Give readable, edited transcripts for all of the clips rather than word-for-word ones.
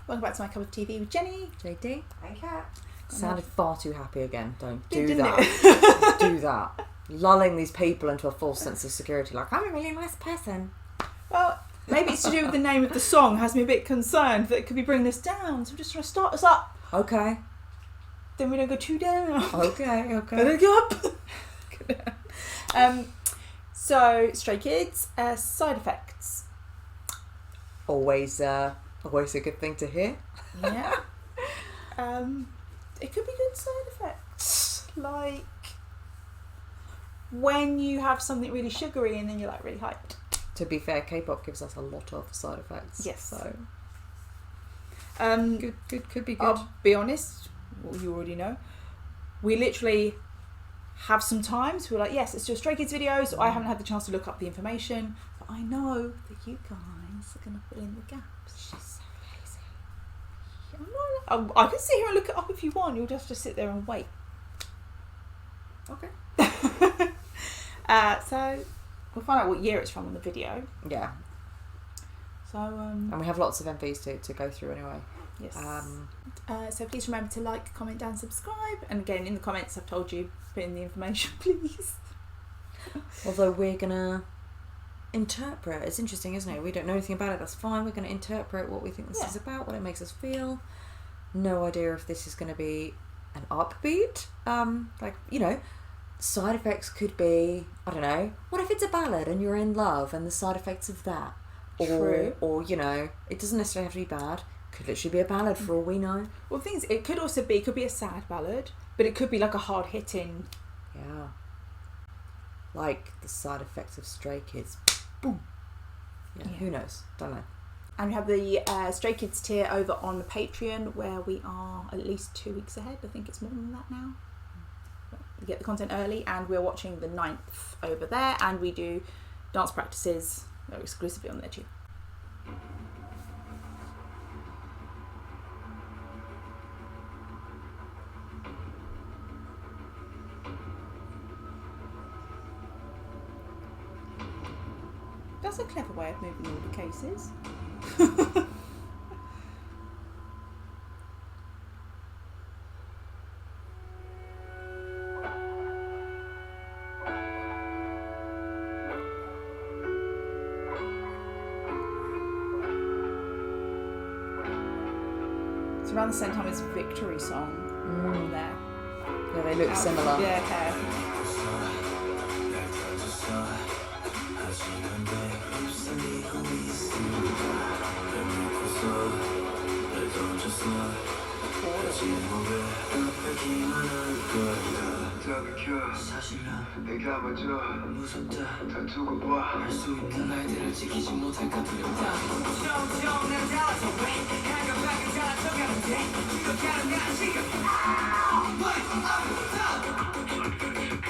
Welcome back to my cup of TV with Jenny. JD. Hey, Kat. Sounded far too happy again. Don't do Didn't that. Do that. Lulling these people into a false sense of security, like, I'm a really nice person. Well, maybe it's to do with the name of the song. Has me a bit concerned that it could be bringing us down. So I'm just trying to start us up. Okay. Then we don't go too down. Okay. Then go up. So, Stray Kids, side effects. Always a good thing to hear. Yeah. It could be good side effects. Like when you have something really sugary and then you're like really hyped. To be fair, K-pop gives us a lot of side effects. Yes. So good could be good. I'll be honest, well, you already know. We literally have some times we're like, yes, let's do a Stray Kids video. So I haven't had the chance to look up the information, but I know that you guys are going to fill in the gaps. She's so lazy. I can sit here and look it up if you want. You'll just sit there and wait. Okay. So we'll find out what year it's from on the video. Yeah. So and we have lots of MVs to go through anyway. yes. So please remember to like, comment, and subscribe. And again, in the comments, I've told you, put in the information, please. Although we're gonna interpret. It's interesting, isn't it? We don't know anything about it. That's fine. We're gonna interpret what we think this is about, what it makes us feel. No idea if this is going to be an upbeat. Side effects could be, I don't know, what if it's a ballad and you're in love and the side effects of that? True. Or it doesn't necessarily have to be bad. Could literally be a ballad for all we know. Well, things it could also be, a sad ballad, but it could be like a hard hitting. Yeah. Like the side effects of Stray Kids. Boom. Yeah. Who knows? Don't know. And we have the Stray Kids tier over on Patreon, where we are at least 2 weeks ahead. I think it's more than that now. We get the content early, and we're watching the 9th over there, and we do dance practices that are exclusively on there too. That's a clever way of moving all the cases. It's around the same time as Victory Song there. Yeah, they look similar. Yeah, okay.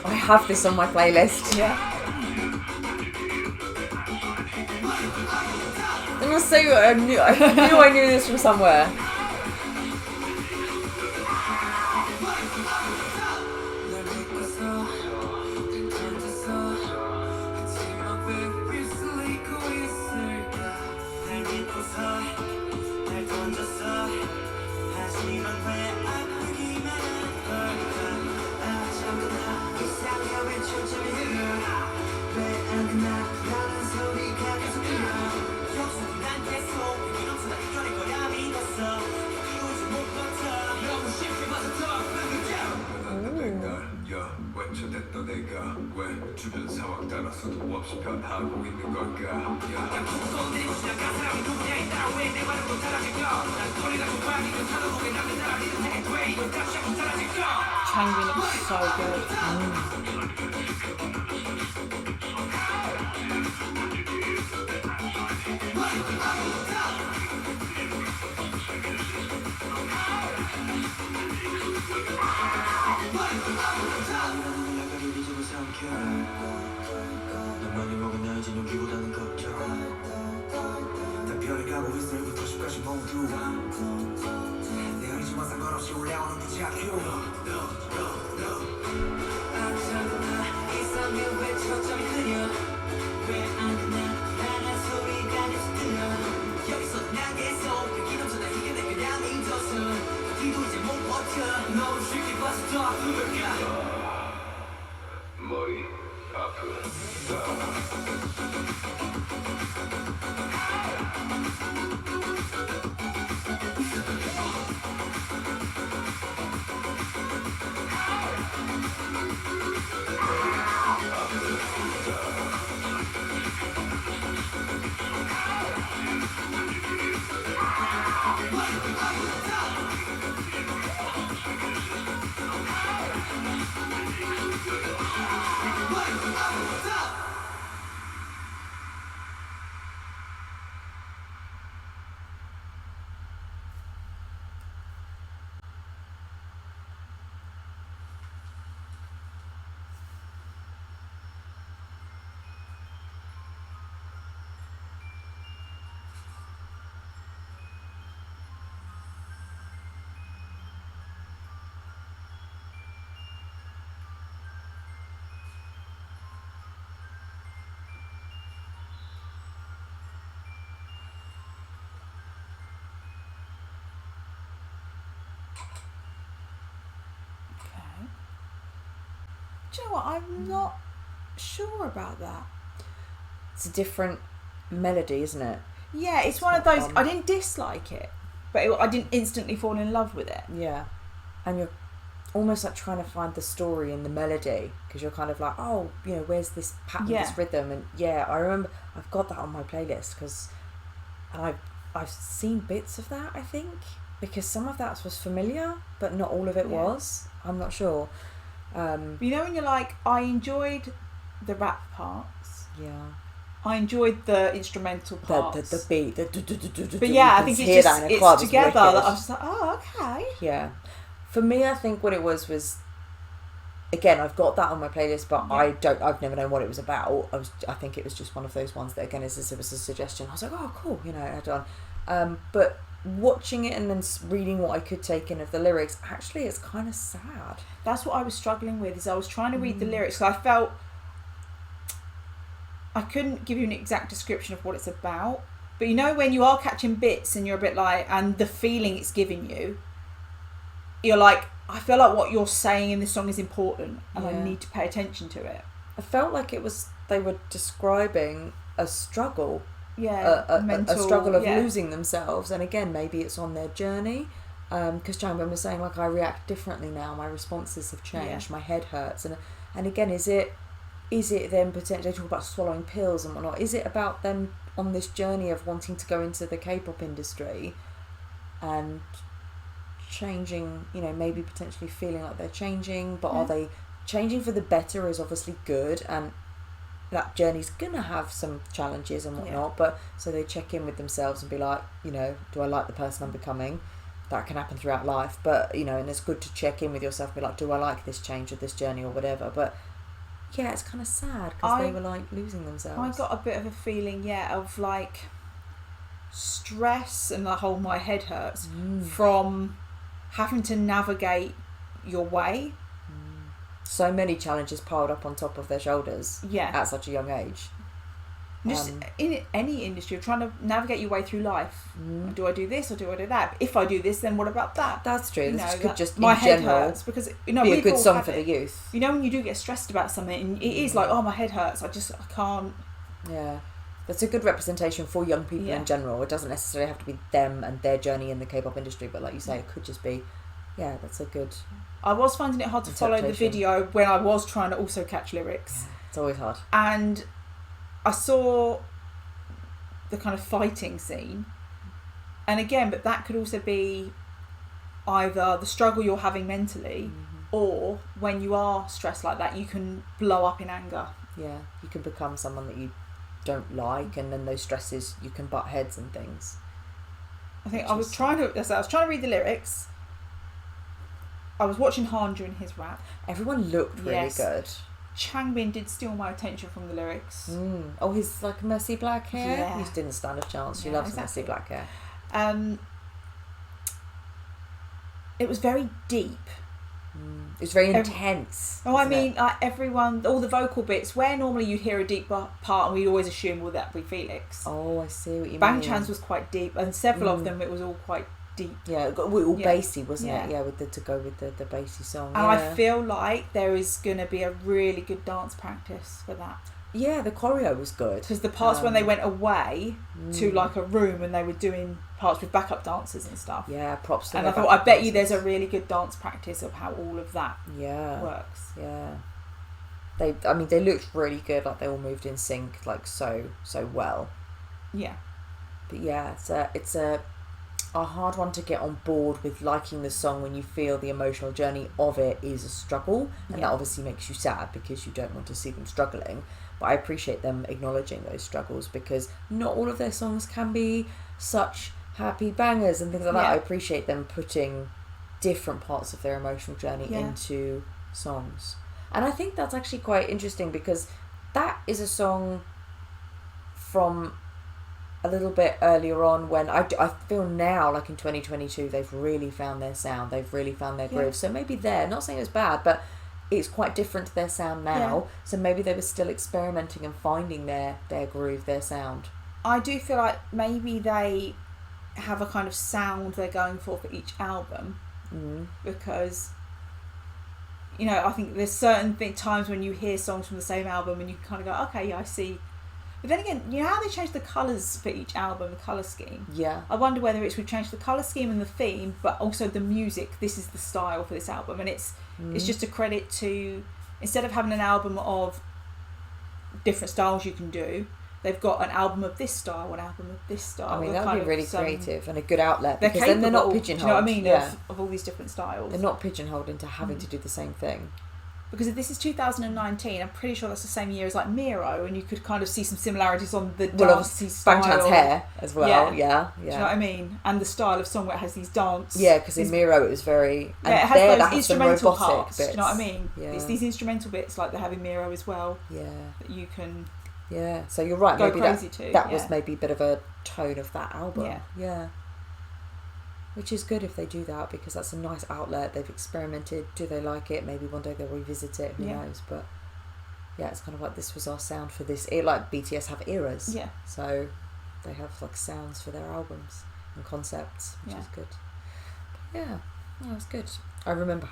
I have this on my playlist. Yeah. And also, I knew I knew this from somewhere. Changbin looks so good. Do you know what? I'm not sure about that. It's a different melody, isn't it? Yeah, it's one of those. I didn't dislike it, but I didn't instantly fall in love with it. Yeah, and you're almost like trying to find the story in the melody, because you're kind of like, oh, you know, where's this pattern, this rhythm? And yeah, I remember I've got that on my playlist and I've seen bits of that, I think, because some of that was familiar, but not all of it was. I'm not sure. You know, when you're like, I enjoyed the rap parts. Yeah. I enjoyed the instrumental parts. The beat. But yeah, I think it's together that I was just like, oh, okay. Yeah. For me, I think what it was, again, I've got that on my playlist, but I've never known what it was about. I think it was just one of those ones that, again, it was a suggestion. I was like, oh, cool, you know, add on. But watching it and then reading what I could take in of the lyrics, actually, it's kind of sad. That's what I was struggling with, is I was trying to read the lyrics, so I felt I couldn't give you an exact description of what it's about, but you know when you are catching bits and you're a bit like, and the feeling it's giving you, you're like, I feel like what you're saying in this song is important and I need to pay attention to it. I felt like they were describing a struggle. Yeah, a struggle of losing themselves, and again, maybe it's on their journey, because Changbin was saying, like, I react differently now, my responses have changed, my head hurts, and again, is it them potentially talk about swallowing pills and whatnot? Is it about them on this journey of wanting to go into the K-pop industry and changing, you know, maybe potentially feeling like they're changing, but are they changing for the better? Is obviously good, and that journey's gonna have some challenges and whatnot, but so they check in with themselves and be like, you know, do I like the person I'm becoming? That can happen throughout life, but, you know, and it's good to check in with yourself and be like, do I like this change or this journey or whatever? But yeah, it's kind of sad because they were like losing themselves. I got a bit of a feeling, of like stress and the whole my head hurts from having to navigate your way. So many challenges piled up on top of their shoulders at such a young age. Just in any industry, you're trying to navigate your way through life. Do I do this or do I do that? If I do this, then what about that? That's true. This could just my in head general hurts because, you know, be a good song for the youth. You know, when you do get stressed about something, and it is like, oh, my head hurts. I can't. Yeah, that's a good representation for young people in general. It doesn't necessarily have to be them and their journey in the K-pop industry, but like you say, it could just be. Yeah, that's a good. I was finding it hard to follow the video when I was trying to also catch lyrics. Yeah, it's always hard. And I saw the kind of fighting scene, and again, but that could also be either the struggle you're having mentally, or when you are stressed like that, you can blow up in anger. Yeah, you can become someone that you don't like, and then those stresses, you can butt heads and things. I think I was trying to read the lyrics. I was watching Han during his rap. Everyone looked really good. Changbin did steal my attention from the lyrics. Oh, his like messy black hair. Yeah. He didn't stand a chance. She loves messy black hair. It was very deep. It was very intense. I mean, like everyone, all the vocal bits, where normally you'd hear a deep part and we'd always assume, well, that'd be Felix. Oh, I see what you mean. Bang Chan's was quite deep, and several of them, it was all quite deep. Yeah, all bassy, wasn't it? Yeah, to go with the bassy song. And I feel like there is going to be a really good dance practice for that. Yeah, the choreo was good. Because the parts when they went away to like a room and they were doing parts with backup dancers and stuff. Yeah, props to them. And I thought, I bet you there's a really good dance practice of how all of that works. Yeah. They looked really good, like they all moved in sync, like so well. Yeah. But yeah, it's a hard one to get on board with liking the song when you feel the emotional journey of it is a struggle, and that obviously makes you sad because you don't want to see them struggling. But I appreciate them acknowledging those struggles, because not all of their songs can be such happy bangers and things like that. I appreciate them putting different parts of their emotional journey into songs. And I think that's actually quite interesting, because that is a song from a little bit earlier on, when I feel now, like in 2022, they've really found their sound, they've really found their groove. So maybe not saying it's bad, but it's quite different to their sound now. So maybe they were still experimenting and finding their groove, their sound. I do feel like maybe they have a kind of sound they're going for each album, because you know, I think there's certain times when you hear songs from the same album and you kind of go, okay, yeah, I see. But then again, you know how they changed the colours for each album, the colour scheme? Yeah. I wonder whether we've changed the colour scheme and the theme, but also the music. This is the style for this album. And it's just a credit to, instead of having an album of different styles you can do, they've got an album of this style, an album of this style. I mean, that would be really creative and a good outlet, they're because capable, then they're not pigeonholed. do you know what I mean? Yeah. Of all these different styles. They're not pigeonholed into having to do the same thing. Because if this is 2019, I'm pretty sure that's the same year as like Miro, and you could kind of see some similarities on the dancey style. Bangtan's hair as well. Yeah. Do you know what I mean? And the style of song where it has these dance. Yeah, because in Miro it was very. And it has there, those instrumental parts. Bits. Do you know what I mean? Yeah. It's these instrumental bits like they have in Miro as well. Yeah. That you can. Yeah, so you're right. Go Maybe crazy to. that was maybe a bit of a tone of that album. Yeah. Yeah. Which is good if they do that, because that's a nice outlet. They've experimented. Do they like it? Maybe one day they'll revisit it. Who knows? But yeah, it's kind of like, this was our sound for this. Like BTS have eras. Yeah. So they have like sounds for their albums and concepts, which is good. But yeah, it was good. I remember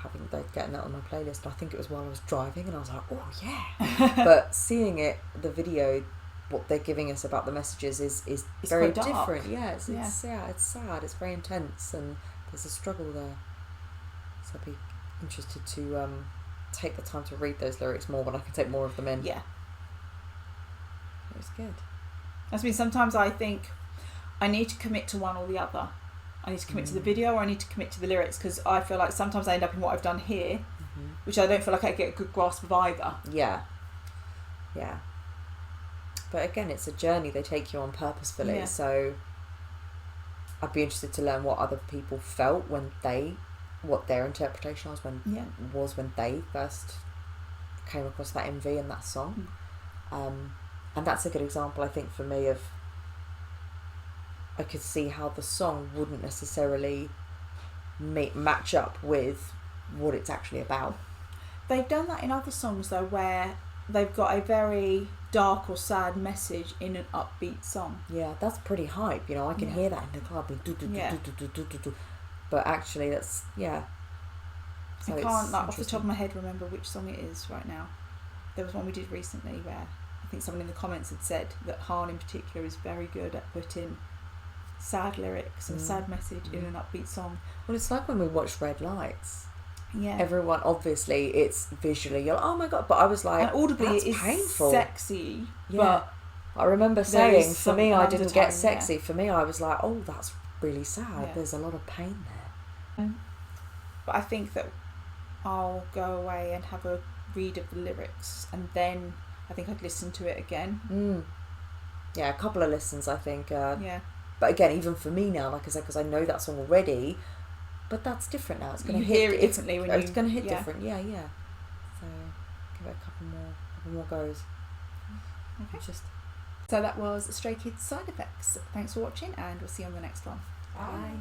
getting that on my playlist. I think it was while I was driving, and I was like, oh yeah. But seeing it, the video, what they're giving us about the messages is very different. Yeah, it's sad. It's very intense, and there's a struggle there. So I'd be interested to take the time to read those lyrics more when I can take more of them in. Yeah, it was good. That's mean sometimes I think I need to commit to one or the other. I need to commit to the video, or I need to commit to the lyrics, because I feel like sometimes I end up in what I've done here, which I don't feel like I get a good grasp of either. Yeah. But again, it's a journey they take you on purposefully, so I'd be interested to learn what other people felt what their interpretation was when they first came across that MV and that song. And that's a good example, I think, for me, of I could see how the song wouldn't necessarily match up with what it's actually about. They've done that in other songs though, where they've got a very dark or sad message in an upbeat song. Yeah, that's pretty hype. You know, I can hear that in the club. But actually, that's So I can't, like, off the top of my head, remember which song it is right now. There was one we did recently where I think someone in the comments had said that Han in particular is very good at putting sad lyrics and a sad message in an upbeat song. Well, it's like when we watched Red Lights. Yeah. Everyone, obviously, it's visually, you're like, oh my god, but I was like, and audibly that's it is painful. Sexy. Yeah. But I remember saying, for me, I didn't get sexy. Yeah. For me, I was like, oh, that's really sad. Yeah. There's a lot of pain there. But I think that I'll go away and have a read of the lyrics, and then I think I'd listen to it again. Yeah, a couple of listens, I think. Yeah. But again, even for me now, like I said, because I know that song already, but that's different now. It's going to hit hear it differently when it's going to hit different. Yeah. So give it a couple more goes. Okay. So that was Stray Kids Side Effects. Thanks for watching, and we'll see you on the next one. Bye.